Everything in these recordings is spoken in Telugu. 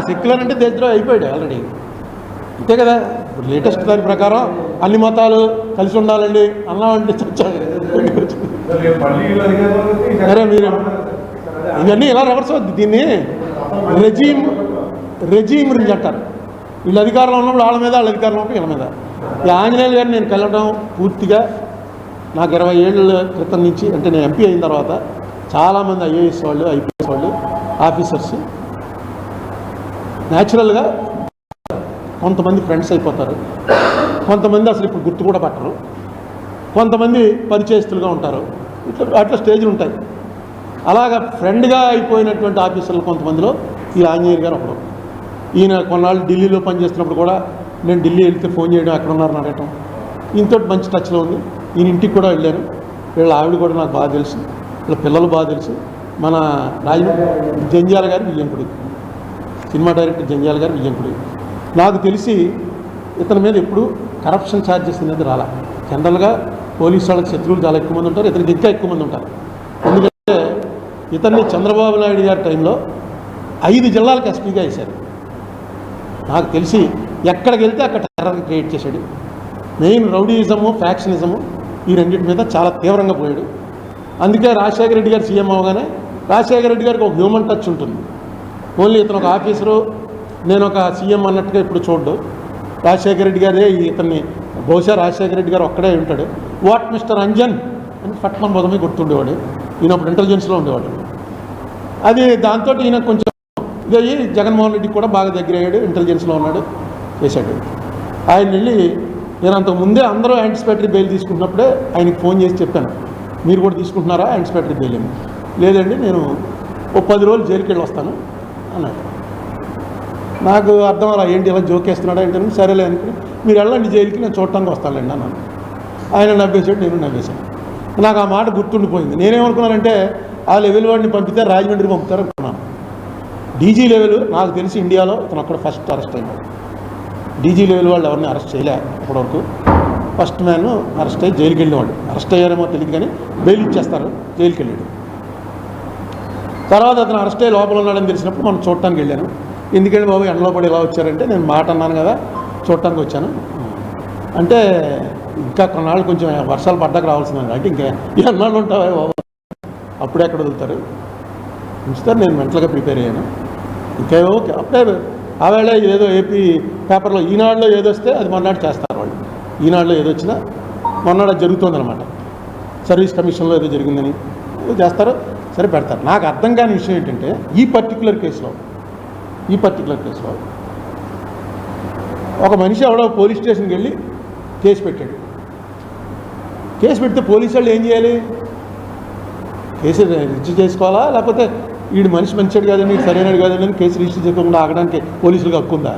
సెక్యులర్ అంటే దేశద్రోహి అయిపోయాడు ఆల్రెడీ, అంతే కదా. ఇప్పుడు లేటెస్ట్ దాని ప్రకారం అన్ని మతాలు కలిసి ఉండాలండి అన్నామంటే చచ్చాడు. సరే మీరు ఇవన్నీ ఇలా రివర్స్ అవుద్ది. దీన్ని రెజీమ్ రింజ్ అంటారు. వీళ్ళు అధికారంలో ఉన్నప్పుడు వాళ్ళ మీద, వాళ్ళ అధికారంలో ఉన్నప్పుడు వీళ్ళ మీద. ఈ ఆంజనేయులు గారిని నేను కలవడం పూర్తిగా నాకు 20 ఏళ్ళ క్రితం నుంచి, అంటే నేను ఎంపీ అయిన తర్వాత చాలామంది ఐఏఎస్ వాళ్ళు, ఐపీఎస్ వాళ్ళు, ఆఫీసర్స్ న్యాచురల్గా కొంతమంది ఫ్రెండ్స్ అయిపోతారు, కొంతమంది అసలు ఇప్పుడు గుర్తు కూడా పట్టరు, కొంతమంది పరిచయస్తులుగా ఉంటారు. అట్లా స్టేజ్లు ఉంటాయి. అలాగా ఫ్రెండ్గా అయిపోయినటువంటి ఆఫీసర్లు కొంతమందిలో ఈ ఆంజనేయులు గారు ఒకడు. ఈయన కొన్నాళ్ళు ఢిల్లీలో పనిచేస్తున్నప్పుడు కూడా నేను ఢిల్లీ వెళ్తే ఫోన్ చేయడం, ఎక్కడ ఉన్నారని అడగటం, ఈయనతో మంచి టచ్లో ఉంది. ఈయన ఇంటికి కూడా వెళ్ళాను. వీళ్ళ ఆవిడ కూడా నాకు బాగా తెలుసు, వీళ్ళ పిల్లలు బాగా తెలుసు. మన జంజాల గారు వియ్యంకుడు, సినిమా డైరెక్టర్ జంజాల గారు వియ్యంకుడు. నాకు తెలిసి ఇతని మీద ఎప్పుడు కరప్షన్ ఛార్జెస్ అనేది రాలా. జనరల్గా పోలీసు వాళ్ళకి శత్రువులు చాలా ఎక్కువ మంది ఉంటారు, ఇతనికి ఇంకా ఎక్కువ మంది ఉంటారు. ఎందుకంటే ఇతన్ని చంద్రబాబు నాయుడు గారి టైంలో 5 జిల్లాలకు ఎస్పీగా వేశారు. నాకు తెలిసి ఎక్కడికి వెళ్తే అక్కడ టెర్రర్ క్రియేట్ చేశాడు. మెయిన్ రౌడీయిజము, ఫ్యాక్షనిజము ఈ రెండింటి మీద చాలా తీవ్రంగా పోయాడు. అందుకే రాజశేఖర రెడ్డి గారు సీఎం అవగానే రాజశేఖర రెడ్డి గారికి ఒక హ్యూమన్ టచ్ ఉంటుంది. ఓన్లీ ఇతను ఒక ఆఫీసరు, నేను ఒక సీఎం అన్నట్టుగా ఇప్పుడు చూడ్డు. రాజశేఖర రెడ్డి గారే ఇతన్ని, బహుశా రాజశేఖర రెడ్డి గారు ఒక్కడే ఉంటాడు. వాట్ మిస్టర్ అంజన్ అని పట్నం బొదమే గుర్తుండేవాడు. ఈయన అప్పుడు ఇంటెలిజెన్స్లో ఉండేవాడు. అది దాంతో ఈయన కొంచెం ఇదయ్యి జగన్మోహన్ రెడ్డికి కూడా బాగా దగ్గర అయ్యాడు, ఇంటెలిజెన్స్లో ఉన్నాడు, చేశాడు. ఆయన వెళ్ళి నేను అంతకుముందే అందరూ యాంటిసిపేటరీ బెయిల్ తీసుకుంటున్నప్పుడే ఆయనకి ఫోన్ చేసి చెప్పాను, మీరు కూడా తీసుకుంటున్నారా యాంటిసిపేటరీ బెయిల్ అని. లేదండి నేను ఓ 10 రోజులు జైలుకి వెళ్ళి వస్తాను అన్నాడు. నాకు అర్థం అలా ఏంటి ఇలా జోకేస్తున్నాడా ఏంటని, సరేలే అనుకుని మీరు వెళ్ళండి జైలుకి, నేను చూడటానికి వస్తానులేండి అన్నాను. ఆయన నవ్వేశాడు, నేను నవ్వేశాను. నాకు ఆ మాట గుర్తుండిపోయింది. నేనేమనుకున్నానంటే ఆ లెవెల్ వాడిని పంపితే రాజమండ్రి పంపుతారు అనుకున్నాను. డీజీ లెవెల్ నాకు తెలిసి ఇండియాలో ఇతను అక్కడ ఫస్ట్ అరెస్ట్ అయినాడు. డీజీ లెవెల్ వాళ్ళు ఎవరిని అరెస్ట్ చేయలే అప్పటివరకు. ఫస్ట్ మ్యాన్ అరెస్ట్ అయ్యి జైలుకి వెళ్ళేవాడు. అరెస్ట్ అయ్యారేమో తెలియదు కానీ బెయిల్ ఇచ్చేస్తారు, జైలుకి వెళ్ళాడు. తర్వాత అతను అరెస్ట్ అయ్యి లోపల ఉన్నాడని తెలిసినప్పుడు మనం చూడటానికి వెళ్ళాను. ఎందుకంటే బాబు ఎండలో పడి ఎలా వచ్చారంటే, నేను మాట అన్నాను కదా చూడటానికి వచ్చాను అంటే, ఇంకా కొన్నాళ్ళు కొంచెం వర్షాలు పడ్డాక రావాల్సిందండి అంటే, ఇంకా ఎన్నాళ్ళు ఉంటావా బాబు, అప్పుడే ఎక్కడ వదులుతారు ఉంచుతారు. నేను మెంటల్గా ప్రిపేర్ అయ్యాను. ఇంకా ఓకే అప్పుడే ఆవేళ ఏదో ఏపీ పేపర్లో ఈనాడులో ఏదో వస్తే అది మొన్నటి చేస్తారు వాళ్ళు. ఈనాడులో ఏదో వచ్చినా మొన్నటి అది జరుగుతుందన్నమాట. సర్వీస్ కమిషన్లో ఏదో జరిగిందని చేస్తారు, సరే పెడతారు. నాకు అర్థం కాని విషయం ఏంటంటే ఈ పర్టికులర్ కేసులో ఒక మనిషి ఎవడో పోలీస్ స్టేషన్కి వెళ్ళి కేసు పెట్టాడు. కేసు పెడితే పోలీసు వాళ్ళు ఏం చేయాలి? కేసు రిజిస్టర్ చేసుకోవాలా, లేకపోతే వీడు మనిషి మంచివాడు కాదండి, వీడు సరైనడు కాదండి అని కేసు రిజిస్టర్ చేయకుండా ఆగడానికి పోలీసులకు హక్కు ఉందా?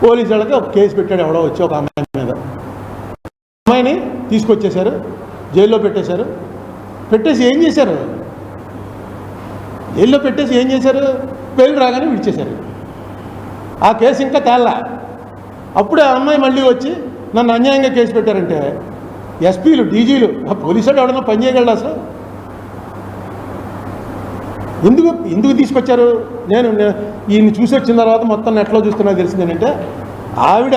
పోలీసు వాళ్ళకి ఒక కేసు పెట్టాడు ఎవడో వచ్చి ఒక అమ్మాయి మీద. అమ్మాయిని తీసుకొచ్చేశారు, జైల్లో పెట్టేశారు. పెట్టేసి ఏం చేశారు? జైల్లో పెట్టేసి ఏం చేశారు? బెయిల్ రాగానే విడిచేశారు. ఆ కేసు ఇంకా తేల్లా. అప్పుడే ఆ అమ్మాయి మళ్ళీ వచ్చి నన్ను అన్యాయంగా కేసు పెట్టారంటే ఎస్పీలు, డీజీలు, పోలీసు వాళ్ళు ఎవడన్నా పని చేయగలడు అసలు? ఎందుకు తీసుకొచ్చారు? నేను ఈయన్ని చూసి వచ్చిన తర్వాత మొత్తం నెట్లో చూస్తున్నా తెలిసింది ఏంటంటే, ఆవిడ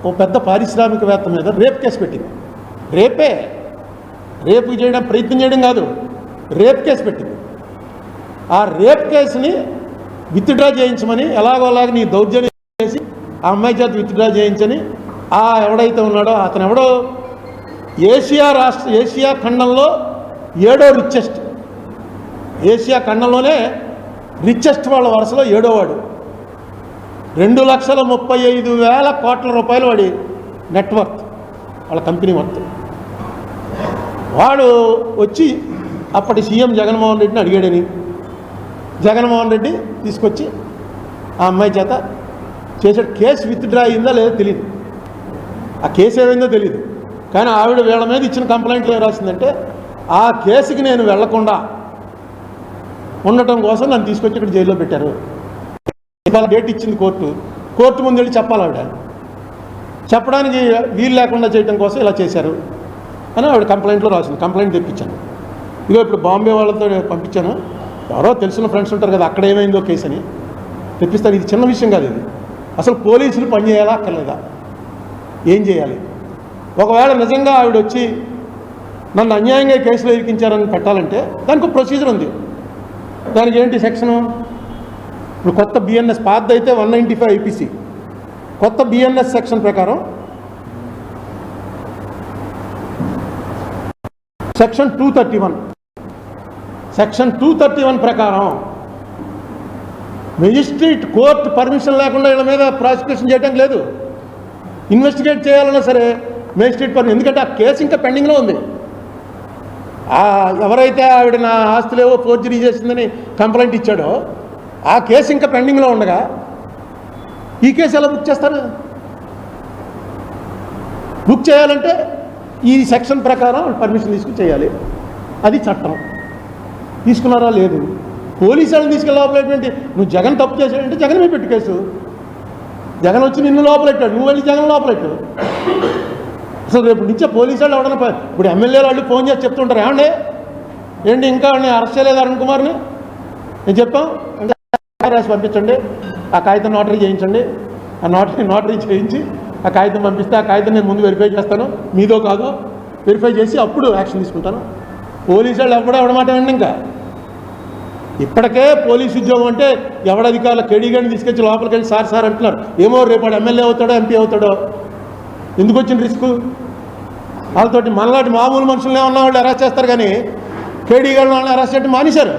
ఓ పెద్ద పారిశ్రామికవేత్త మీద రేప్ కేసు పెట్టింది. రేపు చేయడం ప్రయత్నం చేయడం కాదు, రేప్ కేసు పెట్టింది. ఆ రేప్ కేసుని విత్డ్రా చేయించమని ఎలాగోలాగా నీ దౌర్జన్యం చేసి ఆ అమ్మాయి చేత విత్డ్రా చేయించని ఆ ఎవడైతే ఉన్నాడో అతను ఎవడో ఏషియా ఖండంలో 7వ రిచెస్ట్, ఏషియా ఖండంలోనే రిచెస్ట్ వాళ్ళ వరుసలో 7వ వాడు. 2,35,000 కోట్ల రూపాయలు వాడి నెట్వర్త్, వాళ్ళ కంపెనీ వర్త్. వాడు వచ్చి అప్పటి సీఎం జగన్మోహన్ రెడ్డిని అడిగాడని, జగన్మోహన్ రెడ్డి తీసుకొచ్చి ఆ అమ్మాయి చేత చేసాడు. కేసు విత్డ్రా అయిందా లేదో తెలియదు, ఆ కేసు ఏమైందో తెలియదు. కానీ ఆవిడ వీళ్ళ మీద ఇచ్చిన కంప్లైంట్లు ఏం రాసిందంటే, ఆ కేసుకి నేను వెళ్లకుండా ఉండటం కోసం నన్ను తీసుకొచ్చి ఇక్కడ జైల్లో పెట్టారు. ఇవాళ డేట్ ఇచ్చింది కోర్టు ముందు వెళ్ళి చెప్పాలి. ఆవిడ చెప్పడానికి వీలు లేకుండా చేయడం కోసం ఇలా చేశారు అని ఆవిడ కంప్లైంట్లో రాసింది. కంప్లైంట్ తెప్పించాను. ఇదిగో ఇప్పుడు బాంబే వాళ్ళతో పంపించాను, ఎవరో తెలిసిన ఫ్రెండ్స్ ఉంటారు కదా, అక్కడ ఏమైందో కేసు అని తెప్పిస్తాను. ఇది చిన్న విషయం కాదు. ఇది అసలు పోలీసులు పని చేయాలా అక్కర్లేదా, ఏం చేయాలి? ఒకవేళ నిజంగా ఆవిడ వచ్చి నన్ను అన్యాయంగా కేసులో ఇరికించారని పెట్టాలంటే దానికి ఒక ప్రొసీజర్ ఉంది. దానికి ఏంటి సెక్షను? ఇప్పుడు కొత్త బిఎన్ఎస్ పాత అయితే 195 ఐపీసీ, కొత్త బిఎన్ఎస్ సెక్షన్ ప్రకారం సెక్షన్ 231 ప్రకారం మెజిస్ట్రేట్ కోర్టు పర్మిషన్ లేకుండా వీళ్ళ మీద ప్రాసిక్యూషన్ చేయడానికి లేదు. ఇన్వెస్టిగేట్ చేయాలన్నా సరే మెజిస్ట్రేట్ పర్మిషన్, ఎందుకంటే ఆ కేసు ఇంకా పెండింగ్లో ఉంది. ఎవరైతే ఆవిడ నా ఆస్తులేవో ఫోర్జరీ చేసిందని కంప్లైంట్ ఇచ్చాడో ఆ కేసు ఇంకా పెండింగ్లో ఉండగా ఈ కేసు ఎలా బుక్ చేస్తారు? బుక్ చేయాలంటే ఈ సెక్షన్ ప్రకారం పర్మిషన్ తీసుకుని చేయాలి. అది చట్టం. తీసుకున్నారా? లేదు. పోలీసు వాళ్ళని తీసుకెళ్ళి లోపలేటువంటి నువ్వు జగన్ తప్పు చేశాడంటే జగన్ మీద పెట్టు కేసు. జగన్ వచ్చి నిన్ను లోపలెట్టాడు, నువ్వు వెళ్ళి జగన్ లోపలెట్టు. అసలు రేపు నుంచే పోలీసు వాళ్ళు ఎవడన్నా ఇప్పుడు ఎమ్మెల్యేలు వాళ్ళు ఫోన్ చేసి చెప్తుంటారు, ఏమండి ఏంటి ఇంకా వాడిని అరెస్ట్ చేయలేదు అరుణ్ కుమార్ని? నేను చెప్పాం అంటే రాసి పంపించండి, ఆ కాగితం నోటరీ చేయించండి, ఆ నోటరీ చేయించి ఆ కాగితం పంపిస్తే ఆ కాగితం నేను ముందు వెరిఫై చేస్తాను, మీదో కాదో వెరిఫై చేసి అప్పుడు యాక్షన్ తీసుకుంటాను. పోలీసు వాళ్ళు ఎవడమాట అండి. ఇంకా ఇప్పటికే పోలీసు ఉద్యోగం అంటే ఎవడధికారులు కేడీగాడిని తీసుకొచ్చి లోపలికి వెళ్ళి సార్ అంటున్నారు. ఏమో రేపు ఎమ్మెల్యే అవుతాడో ఎంపీ అవుతాడో, ఎందుకు వచ్చిన రిస్క్? వాళ్ళతోటి మనలాంటి మామూలు మనుషులనే ఉన్న వాళ్ళు అరెస్ట్ చేస్తారు, కానీ కేడీగాళ్ళని వాళ్ళని అరెస్ట్ చేయడం మానేశారు.